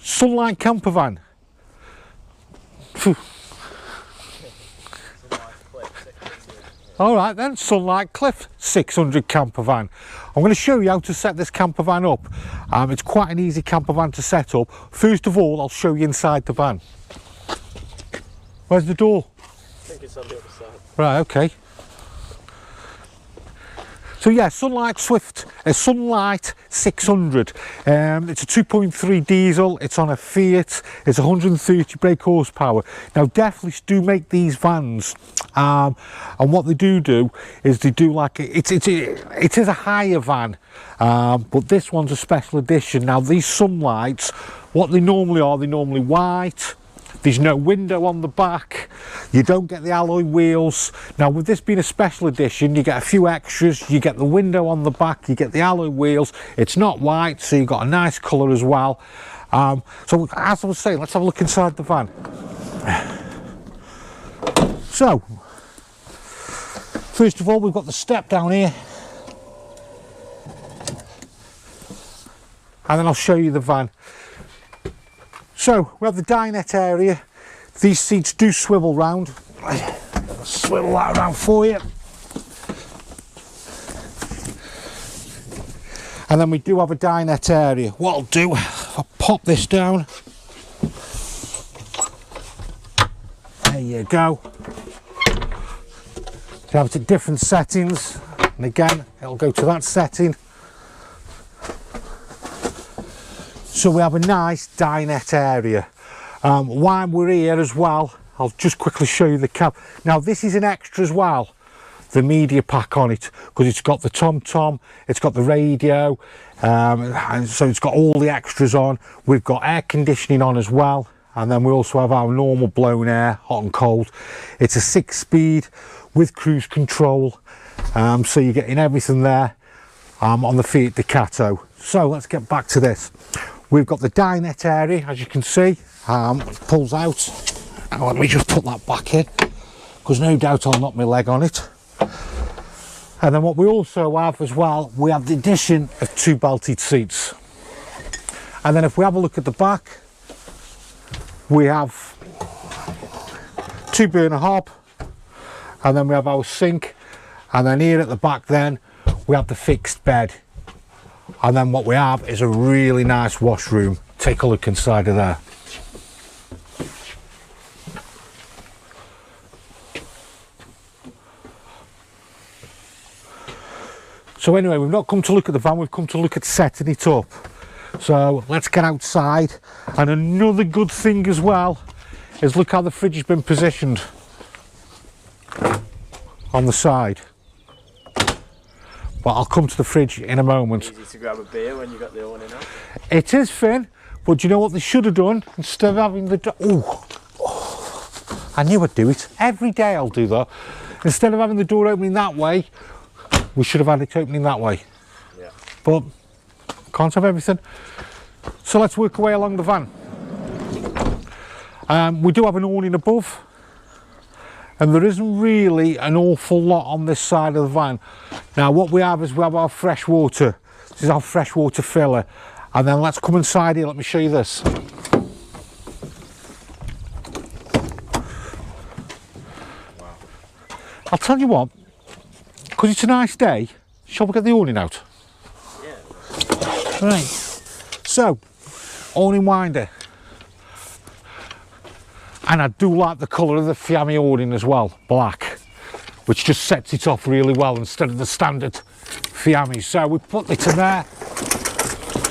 Sunlight Campervan. Phew. Alright then, Sunlight Cliff 600 campervan. I'm going to show you how to set this campervan up. It's quite an easy campervan to set up. First of all, I'll show you inside the van. Where's the door? I think it's on the other side. Right, okay. So yeah, Sunlight 600. It's a 2.3 diesel, it's on a Fiat, it's 130 brake horsepower. Now Dethleffs do make these vans, and what they do is they do like, it is a higher van, but this one's a special edition. Now these Sunlights, what they normally are, they're normally white. There's no window on the back, you don't get the alloy wheels. Now with this being a special edition, you get a few extras, you get the window on the back, you get the alloy wheels, it's not white, so you've got a nice colour as well. So as I was saying, let's have a look inside the van. So, first of all, we've got the step down here. And then I'll show you the van. So we have the dinette area. These seats do swivel round. I'll swivel that around for you. And then we do have a dinette area. What I'll do, I'll pop this down. There you go. You have it at different settings. And again, it'll go to that setting. So we have a nice dinette area. While we're here as well, I'll just quickly show you the cab. Now this is an extra as well, the media pack on it, because it's got the tom-tom, it's got the radio, and so it's got all the extras on. We've got air conditioning on as well, and then we also have our normal blown air, hot and cold. It's a 6-speed with cruise control, so you're getting everything there on the Fiat Ducato. So let's get back to this. We've got the dinette area, as you can see, it pulls out. Now let me just put that back in, because no doubt I'll knock my leg on it. And then what we also have as well, we have the addition of 2 belted seats. And then if we have a look at the back, we have 2 burner hob, and then we have our sink, and then here at the back then, we have the fixed bed. And then what we have is a really nice washroom. Take a look inside of there. So anyway, we've not come to look at the van, we've come to look at setting it up. So let's get outside. And another good thing as well is look how the fridge has been positioned on the side. But I'll come to the fridge in a moment. Easy to grab a beer when you've got the awning up. It is, Finn, but do you know what they should have done? Instead of having the... Oh, I knew I'd do it. Every day I'll do that. Instead of having the door opening that way, we should have had it opening that way. Yeah. But can't have everything. So let's work our way along the van. We do have an awning above. And there isn't really an awful lot on this side of the van. Now what we have is we have our fresh water. This is our fresh water filler. And then let's come inside here, let me show you this. Wow. I'll tell you what, because it's a nice day, shall we get the awning out? Yeah. Right, so, awning winder. And I do like the colour of the Fiamma awning as well, black, which just sets it off really well instead of the standard Fiamma. So we put it in there,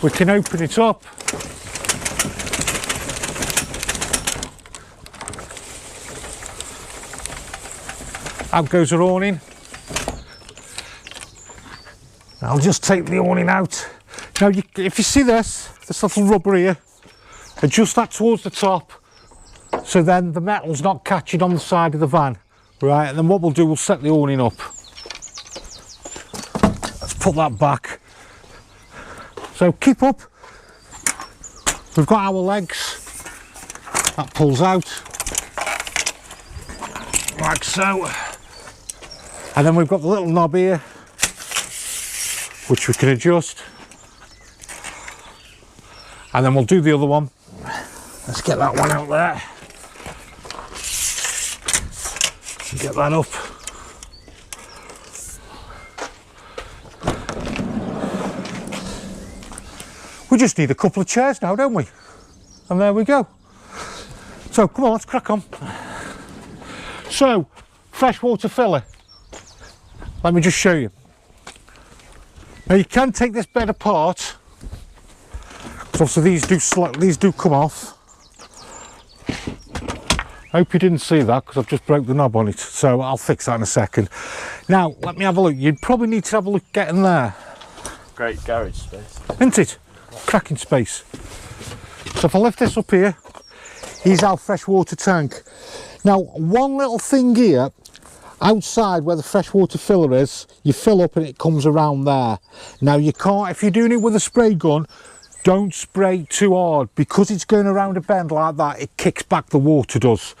we can open it up. Out goes our awning. I'll just take the awning out. Now if you see this little rubber here, adjust that towards the top, so then the metal's not catching on the side of the van, right? And then what we'll do, we'll set the awning up. Let's put that back. So keep up. We've got our legs. That pulls out. Like so. And then we've got the little knob here, which we can adjust. And then we'll do the other one. Let's get that one out there. Get that up. We just need a couple of chairs now, don't we? And there we go. So come on, let's crack on. So, freshwater filler. Let me just show you. Now you can take this bed apart. So these do come off. I hope you didn't see that because I've just broke the knob on it, so I'll fix that in a second. Now let me have a look. You'd probably need to have a look getting there. Great garage space. Isn't it? Cracking space. So if I lift this up here, here's our freshwater tank. Now one little thing here, outside where the freshwater filler is, you fill up and it comes around there. Now you can't, if you're doing it with a spray gun, don't spray too hard, because it's going around a bend like that, it kicks back, the water does.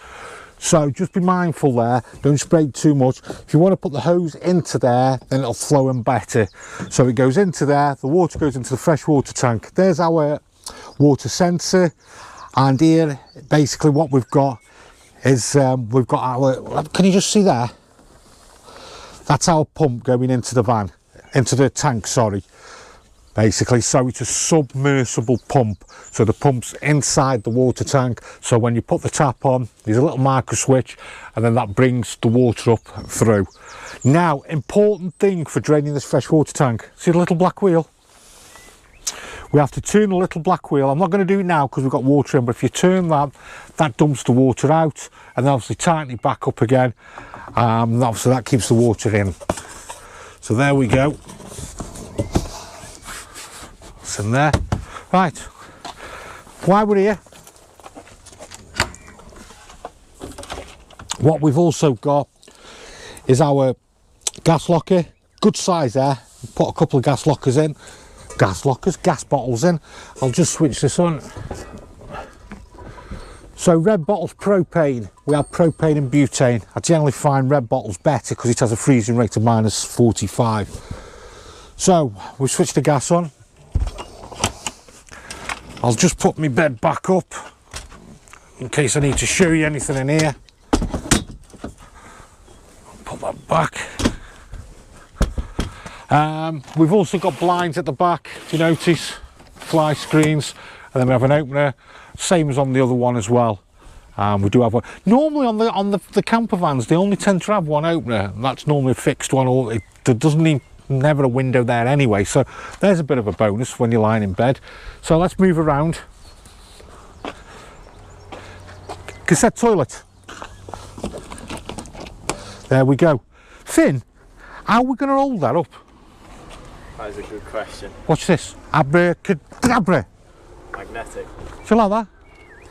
So just be mindful there, don't spray too much. If you want to put the hose into there, then it'll flow in better. So it goes into there, the water goes into the freshwater tank. There's our water sensor, and here basically what we've got is we've got our, can you just see there? That's our pump going into the van, into the tank, sorry. Basically, so it's a submersible pump, so the pump's inside the water tank, so when you put the tap on, there's a little micro switch, and then that brings the water up through. Now, important thing for draining this freshwater tank, see the little black wheel? We have to turn the little black wheel. I'm not going to do it now because we've got water in, but if you turn that, that dumps the water out, and then obviously tighten it back up again, and obviously that keeps the water in. So there we go. In there. Right, while we're here, what we've also got is our gas locker. Good size there. Put a couple of gas lockers in, gas bottles in. I'll just switch this on. So red bottles propane, we have propane and butane. I generally find red bottles better because it has a freezing rate of -45. So we switched the gas on. I'll just put my bed back up in case I need to show you anything in here. Put that back. We've also got blinds at the back, if you notice, fly screens, and then we have an opener, same as on the other one as well. We do have one. Normally on the camper vans, they only tend to have one opener, and that's normally a fixed one, or there doesn't need never a window there anyway, so there's a bit of a bonus when you're lying in bed. So let's move around. Cassette toilet. There we go. Finn, how are we going to hold that up? That is a good question. Watch this. Abracadabra. Magnetic. Do you like that?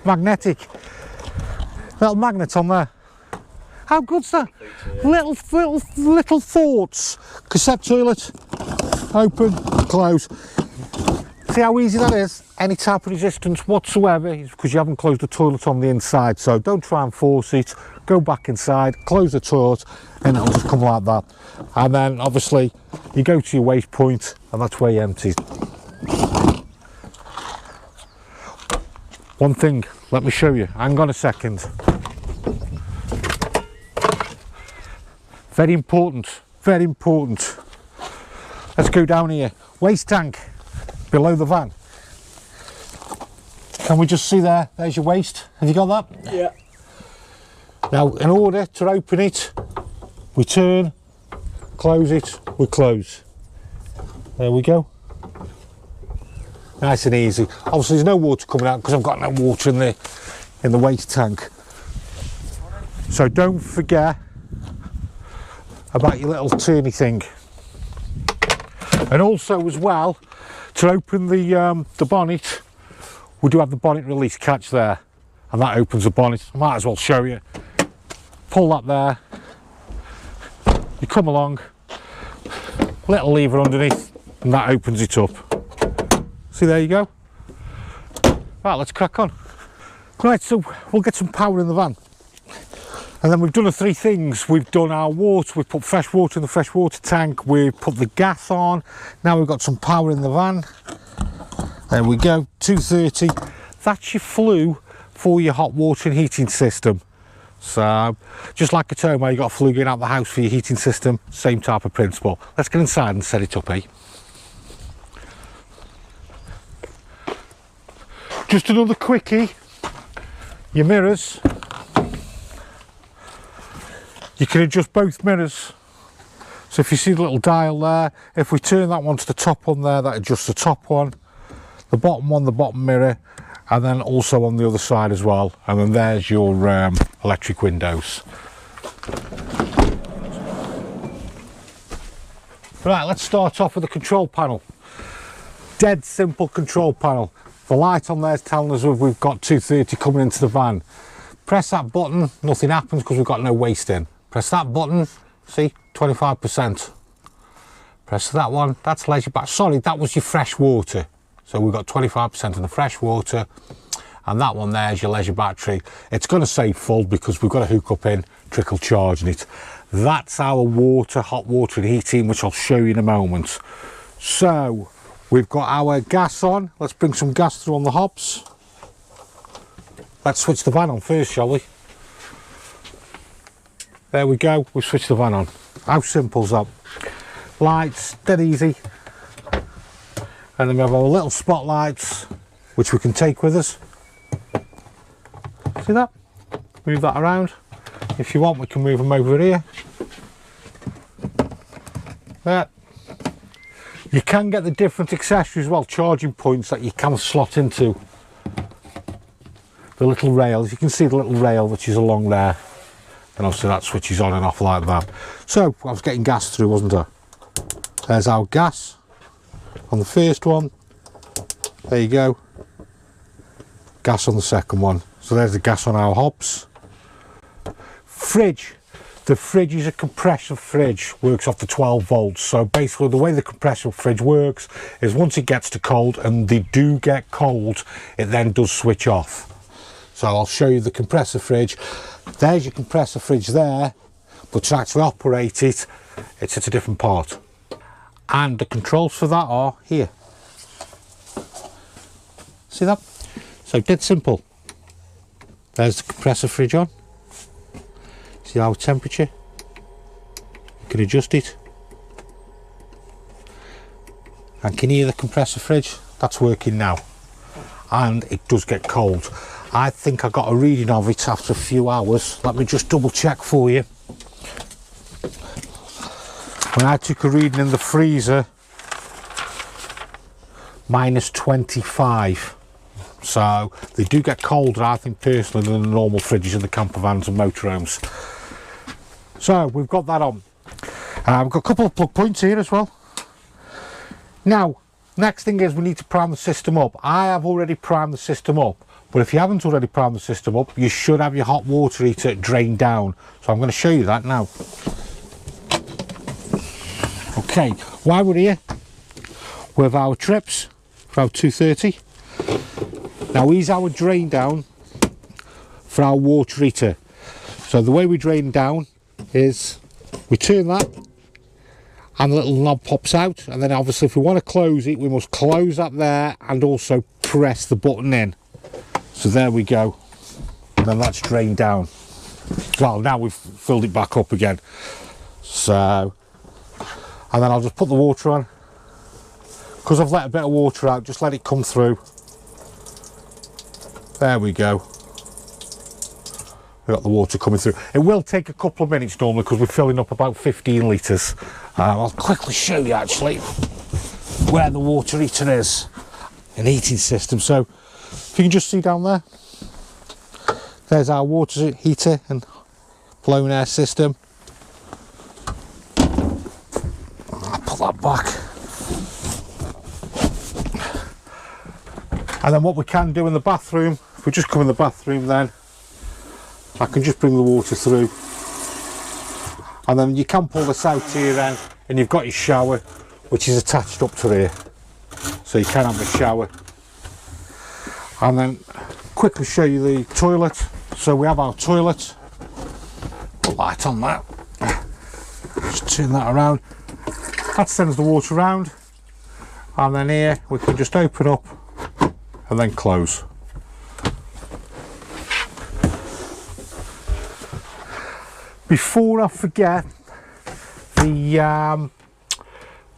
Magnetic. Little magnet on there. How good's that? Little thoughts. Cassette toilet, open, close. See how easy that is? Any type of resistance whatsoever is because you haven't closed the toilet on the inside. So don't try and force it. Go back inside, close the toilet, and it'll just come like that. And then obviously you go to your waste point, and that's where you empty. One thing, let me show you. Hang on a second. Very important, very important. Let's go down here. Waste tank, below the van. Can we just see there? There's your waste. Have you got that? Yeah. Now, in order to open it, we turn, close it, we close. There we go. Nice and easy. Obviously, there's no water coming out because I've got no water in the waste tank. So don't forget about your little turny thing. And also as well, to open the bonnet, we do have the bonnet release catch there, and that opens the bonnet. I might as well show you. Pull that there, you come along, little lever underneath, and that opens it up. See, there you go. Right, let's crack on. Right, so we'll get some power in the van. And then we've done the three things. We've done our water, we've put fresh water in the freshwater tank, we've put the gas on, now we've got some power in the van. There we go, 230. That's your flue for your hot water and heating system. So just like at home where you got a flue going out the house for your heating system, same type of principle. Let's get inside and set it up, eh? Just another quickie, your mirrors, you can adjust both mirrors. So if you see the little dial there, if we turn that one to the top one there, that adjusts the top one, the bottom mirror, and then also on the other side as well. And then there's your electric windows. Right, let's start off with the control panel. Dead simple control panel. The light on there is telling us we've got 230 coming into the van. Press that button, nothing happens because we've got no waste in. Press that button, see, 25%. Press that one, that's leisure battery. Sorry, that was your fresh water. So we've got 25% of the fresh water, and that one there is your leisure battery. It's going to say full because we've got a hook up in, trickle charging it. That's our water, hot water and heating, which I'll show you in a moment. So we've got our gas on. Let's bring some gas through on the hobs. Let's switch the van on first, shall we? There we go, we've switched the van on. How simple's that? Lights, dead easy. And then we have our little spotlights, which we can take with us. See that? Move that around. If you want, we can move them over here. There. You can get the different accessories as well, charging points that you can slot into the little rails. You can see the little rail which is along there. And obviously that switches on and off like that. So I was getting gas through, wasn't I? There's our gas on the first one. There you go. Gas on the second one. So there's the gas on our hobs. Fridge. The fridge is a compression fridge, works off the 12 volts. So basically the way the compression fridge works is once it gets to cold, and they do get cold, it then does switch off. So I'll show you the compressor fridge. There's your compressor fridge there, but to actually operate it, it's at a different part. And the controls for that are here. See that? So dead simple. There's the compressor fridge on. See our temperature? You can adjust it. And can you hear the compressor fridge? That's working now. And it does get cold. I think I got a reading of it after a few hours. Let me just double check for you. When I took a reading in the freezer, minus 25. So they do get colder, I think personally, than the normal fridges in the campervans and motorhomes. So we've got that on. We've got a couple of plug points here as well. Now, next thing is we need to prime the system up. I have already primed the system up, but if you haven't already primed the system up, you should have your hot water heater drained down. So I'm going to show you that now. Okay, while we're here, we have our trips for our 230. Now here's our drain down for our water heater. So the way we drain down is we turn that and the little knob pops out, and then obviously if we want to close it, we must close that there and also press the button in. So there we go, and then that's drained down. Well, now we've filled it back up again. So, and then I'll just put the water on. Because I've let a bit of water out, just let it come through. There we go. We've got the water coming through. It will take a couple of minutes normally because we're filling up about 15 litres. I'll quickly show you actually where the water heater is and heating system. So if you can just see down there, there's our water heater and blown air system. I'll put that back. And then what we can do in the bathroom, if we just come in the bathroom then, I can just bring the water through. And then you can pull this out here then, and you've got your shower, which is attached up to there. So you can have a shower. And then quickly show you the toilet. So we have our toilet. Put light on that. Just turn that around. That sends the water around. And then here we can just open up and then close. Before I forget, the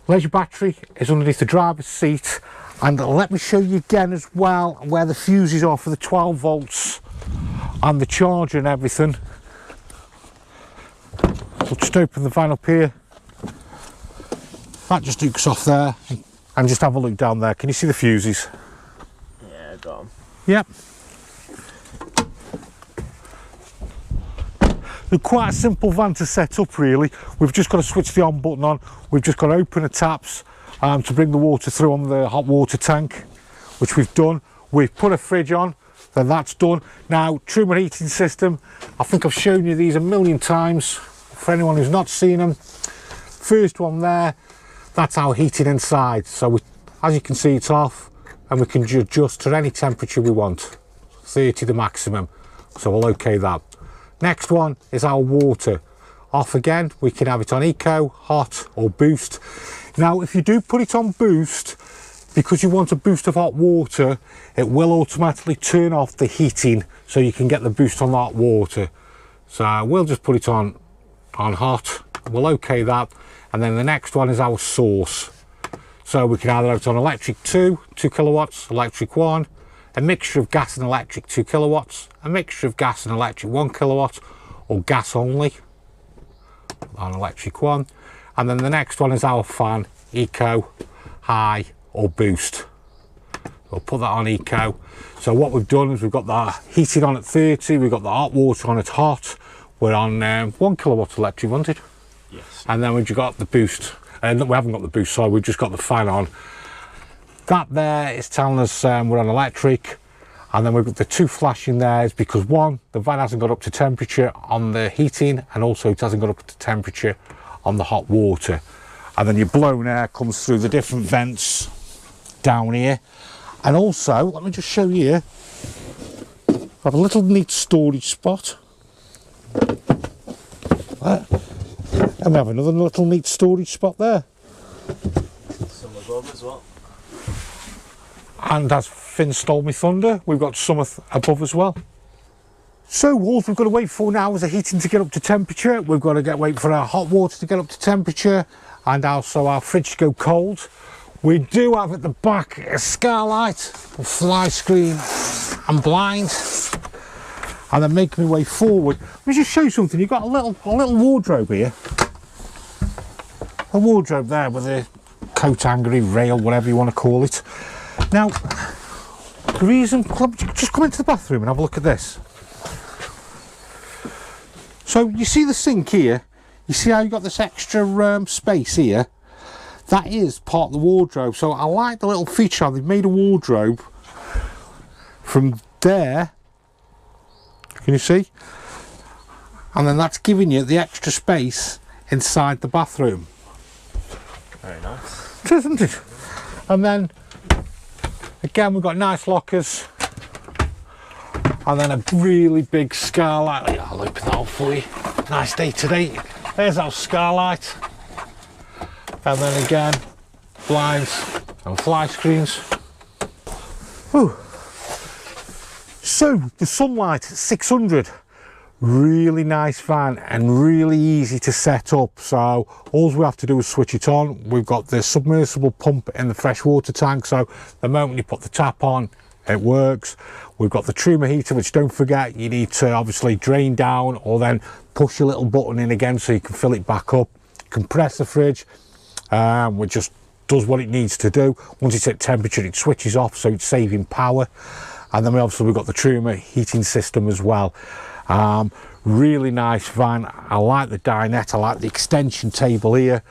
leisure battery is underneath the driver's seat, and let me show you again as well where the fuses are for the 12 volts and the charger and everything. So just open the van up here, that just hooks off there, and just have a look down there. Can you see the fuses? Yeah, got them. Yep. They're quite a simple van to set up really. We've just got to switch the on button on, we've just got to open the taps to bring the water through on the hot water tank, which we've done. We've put a fridge on, then that's done. Now, Truma heating system, I think I've shown you these a million times. For anyone who's not seen them, first one there, that's our heating inside. So as you can see, it's off, and we can adjust to any temperature we want, 30 the maximum. So we'll okay that. Next one is our water. Off again, we can have it on eco, hot or boost. Now if you do put it on boost, because you want a boost of hot water, it will automatically turn off the heating so you can get the boost on the hot water. So we'll just put it on hot, we'll okay that, and then the next one is our source. So we can either have it on electric 2 kilowatts, electric 1, a mixture of gas and electric 2 kilowatts, a mixture of gas and electric 1 kilowatt, or gas only on electric 1. And then the next one is our fan, eco, high or boost. We'll put that on eco. So what we've done is we've got the heating on at 30, we've got the hot water on at hot. We're on 1 kilowatt electric, wasn't it? Yes. And then we've just got the boost. We haven't got the boost, so we've just got the fan on. That there is telling us we're on electric. And then we've got the 2 flashing there is because one, the van hasn't got up to temperature on the heating, and also it hasn't got up to temperature on the hot water. And then your blown air comes through the different vents down here. And also, let me just show you here, I have a little neat storage spot. There. And we have another little neat storage spot there. Some above as well. And as Finn stole me thunder, we've got some above as well. So all we've got to wait for now is the heating to get up to temperature. We've got to wait for our hot water to get up to temperature, and also our fridge to go cold. We do have at the back a skylight, a fly screen and blinds. And then making my way forward, let me just show you something. You've got a little wardrobe here. A wardrobe there with a coat hangery, rail, whatever you want to call it. Now, the reason, just come into the bathroom and have a look at this. So you see the sink here, you see how you got this extra space here? That is part of the wardrobe. So I like the little feature, they've made a wardrobe from there, can you see? And then that's giving you the extra space inside the bathroom. Very nice. Isn't it? And then again we've got nice lockers, and then a really big skylight. I'll open that up for you. Nice day today. There's our skylight, and then again blinds and fly screens. Ooh. So the Sunlight 600, really nice van and really easy to set up. So all we have to do is switch it on. We've got the submersible pump in the freshwater tank, so the moment you put the tap on, it works. We've got the Truma heater, which don't forget you need to obviously drain down or then push your little button in again so you can fill it back up. Compressor fridge, which just does what it needs to do. Once it's at temperature, it switches off, so it's saving power. And then we've got the Truma heating system as well. Really nice van. I like the dinette, I like the extension table here.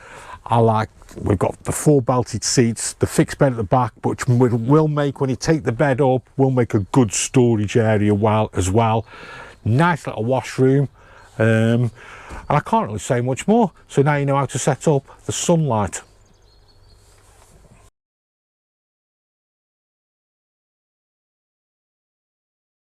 We've got the 4 belted seats, the fixed bed at the back, which will make, when you take the bed up, will make a good storage area as well. Nice little washroom. And I can't really say much more. So now you know how to set up the Sunlight.